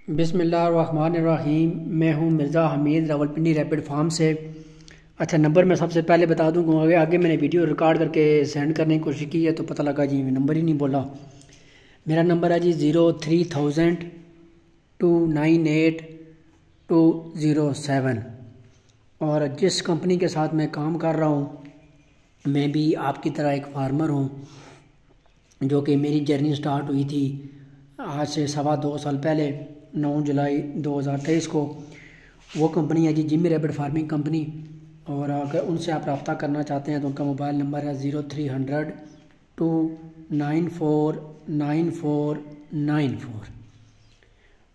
बिस्मिल्लाहिर्रहमानिर्रहीम। मैं हूं मिर्ज़ा हमीद, रावलपिंडी रैपिड फार्म से। अच्छा, नंबर मैं सबसे पहले बता दूं, आगे मैंने वीडियो रिकॉर्ड करके सेंड करने की कोशिश की है तो पता लगा जी नंबर ही नहीं बोला। मेरा नंबर है जी 03,298,207। और जिस कंपनी के साथ मैं काम कर रहा हूँ, मैं भी आपकी तरह एक फार्मर हूँ, जो कि मेरी जर्नी स्टार्ट हुई थी आज से 2.25 साल पहले 9 जुलाई 2023 को। वो कंपनी है जी जिमी रैपिड फार्मिंग कंपनी। और अगर उनसे आप रब्ता करना चाहते हैं तो उनका मोबाइल नंबर है 0300-294-9494।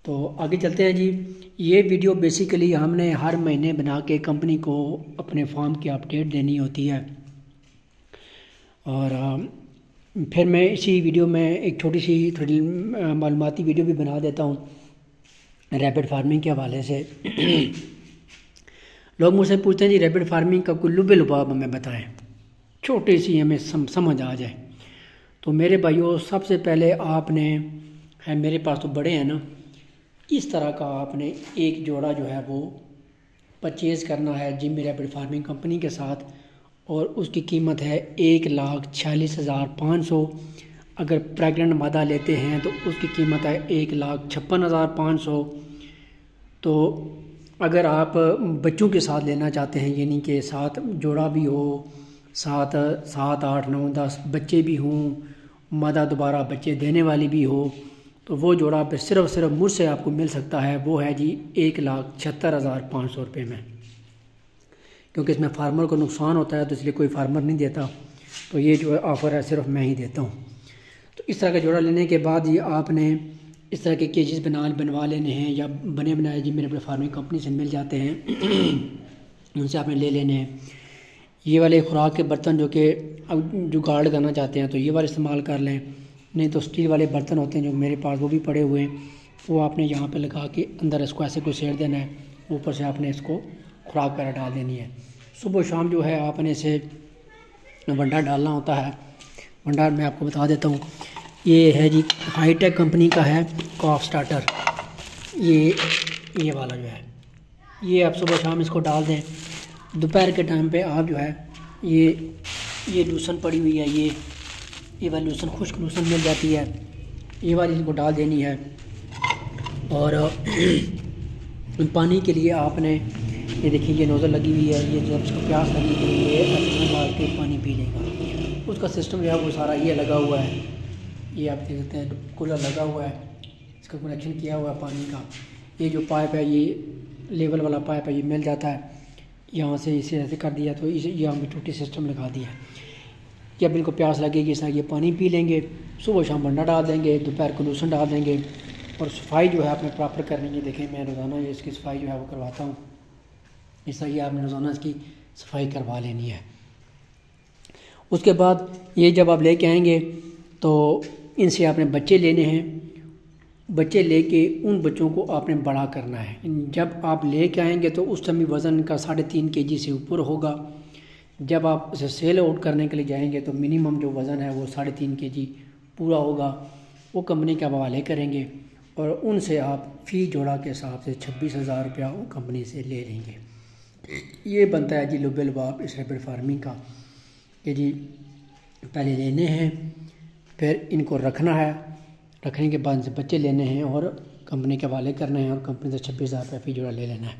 तो आगे चलते हैं जी। ये वीडियो बेसिकली हमने हर महीने बना के कंपनी को अपने फार्म की अपडेट देनी होती है। और फिर मैं इसी वीडियो में एक छोटी सी थोड़ी मालूमाती वीडियो भी बना देता हूँ रैपिड फार्मिंग के हवाले से। लोग मुझसे पूछते हैं जी रैपिड फार्मिंग का कोई लुबे लुबाब हमें बताएं, छोटी सी हमें समझ आ जाए। तो मेरे भाइयों, सबसे पहले आपने है, मेरे पास तो बड़े हैं ना, इस तरह का आपने एक जोड़ा जो है वो परचेज़ करना है जिमी रैपिड फार्मिंग कंपनी के साथ। और उसकी कीमत है 1,46,500। अगर प्रेग्नेंट मादा लेते हैं तो उसकी कीमत है 1,56,500। तो अगर आप बच्चों के साथ लेना चाहते हैं, यानी कि साथ जोड़ा भी हो, 7, 8, 9, 10 बच्चे भी हों, मादा दोबारा बच्चे देने वाली भी हो, तो वो जोड़ा पे सिर्फ मुझसे आपको मिल सकता है। वो है जी 1,76,500 रुपये में। क्योंकि इसमें फार्मर को नुकसान होता है तो इसलिए कोई फार्मर नहीं देता, तो ये जो ऑफ़र है सिर्फ मैं ही देता हूँ। तो इस तरह का जोड़ा लेने के बाद ये आपने इस तरह के केजेस बनवा लेने हैं, या बने बनाए जी मेरे फार्मिंग कंपनी से मिल जाते हैं, उनसे आपने ले लेने हैं। ये वाले खुराक के बर्तन जो कि अब जुगाड़ करना चाहते हैं तो ये वाले इस्तेमाल कर लें, नहीं तो स्टील वाले बर्तन होते हैं जो मेरे पास, वो भी पड़े हुए हैं। वो आपने यहाँ पर लगा के अंदर इसको ऐसे कुछ सेड़ देना है, ऊपर से आपने इसको खुराक वगैरह डाल देनी है। सुबह शाम जो है आपने इसे वंडा डालना होता है। वंडा मैं आपको बता देता हूँ, ये है जी हाईटेक कंपनी का है कॉफ स्टार्टर। ये वाला जो है, ये आप सुबह शाम इसको डाल दें। दोपहर के टाइम पे आप जो है ये लूसन पड़ी हुई है, ये वाली लूसन, खुश्क लूसन मिल जाती है, ये वाली इनको डाल देनी है। और पानी के लिए आपने ये देखिए, ये नोज़ल लगी हुई है, ये जब उसको प्यास लगी तो ये डाल के पानी पी लेगा। उसका सिस्टम जो है वो सारा ये लगा हुआ है, ये आप देख सकते हैं, कूलर लगा हुआ है, इसका कनेक्शन किया हुआ है पानी का। ये जो पाइप है, ये लेवल वाला पाइप है, ये मिल जाता है, यहाँ से इसे ऐसे कर दिया तो इसे ये हमें टूटी सिस्टम लगा दिया। जब इनको प्यास लगेगी इस तरह ये पानी पी लेंगे, सुबह शाम बंडा डाल देंगे, दोपहर को लूसन डाल देंगे। और सफाई जो है आपने प्रॉपर करनी है। देखें, मैं रोज़ाना ये इसकी सफाई जो है वो करवाता हूँ। इस तरह आपने रोज़ाना इसकी सफाई करवा लेनी है। उसके बाद ये जब आप लेके आएंगे तो इनसे आपने बच्चे लेने हैं। बच्चे लेके उन बच्चों को आपने बड़ा करना है। जब आप लेके आएंगे तो उस समय वज़न का 3.5 kg से ऊपर होगा। जब आप उसे सेल आउट करने के लिए जाएंगे तो मिनिमम जो वज़न है वो 3.5 kg पूरा होगा। वो कंपनी के हवाले करेंगे और उनसे आप फ़ी जोड़ा के हिसाब से 26,000 रुपया कंपनी से ले लेंगे। ये बनता है जी लुबे लुबाब इस रैपिड फार्मिंग का, कि जी पहले लेने हैं, फिर इनको रखना है, रखने के बाद इनसे बच्चे लेने हैं और कंपनी के हवाले करने हैं और कंपनी से 26,000 रुपये फ़ी जोड़ा ले लेना है।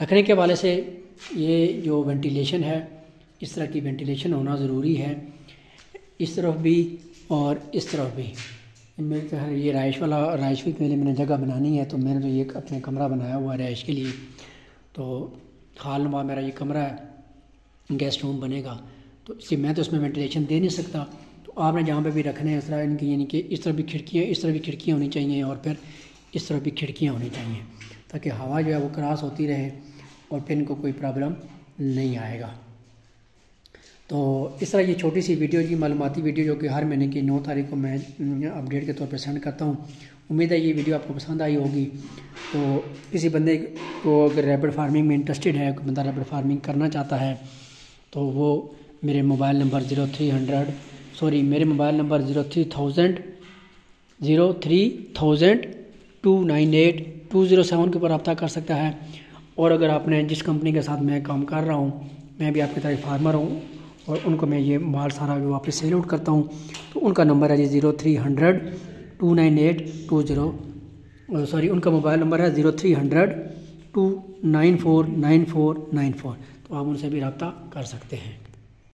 रखने के हवाले से ये जो वेंटिलेशन है, इस तरह की वेंटिलेशन होना ज़रूरी है, इस तरफ भी और इस तरफ भी। इनमें तो ये राइश के लिए मैंने जगह बनानी है, तो मैंने तो ये अपने कमरा बनाया हुआ है राइश के लिए। तो खालनुमा मेरा ये कमरा है, गेस्ट रूम बनेगा, तो इसलिए मैं तो इसमें वेंटिलेशन दे नहीं सकता। तो आपने जहाँ पे भी रखने हैं इस तरह इनकी, यानी कि इस तरह भी खिड़कियाँ होनी चाहिए और फिर इस तरह भी खिड़कियाँ होनी चाहिए, ताकि हवा जो है वो क्रॉस होती रहे और फिर इनको कोई प्रॉब्लम नहीं आएगा। तो इस तरह ये छोटी सी वीडियो जी, मालूमाती वीडियो, जो कि हर महीने की 9 तारीख को मैं अपडेट के तौर पर सेंड करता हूँ। उम्मीद है ये वीडियो आपको पसंद आई होगी। तो किसी बंदे को अगर रैपिड फार्मिंग में इंटरेस्टेड है, कोई बंदा रैपिड फार्मिंग करना चाहता है, तो वो मेरे मोबाइल नंबर 03,000 298 207 के ऊपर रब्ता कर सकता है। और अगर आपने जिस कंपनी के साथ मैं काम कर रहा हूँ, मैं भी आपकी तरह फार्मर हूँ और उनको मैं ये माल सारा जो वापस सेल आउट करता हूँ, तो उनका नंबर है जी 0300 298 20 सॉरी उनका मोबाइल नंबर है 0300 294 9494। तो आप उनसे भी रब्ता कर सकते हैं।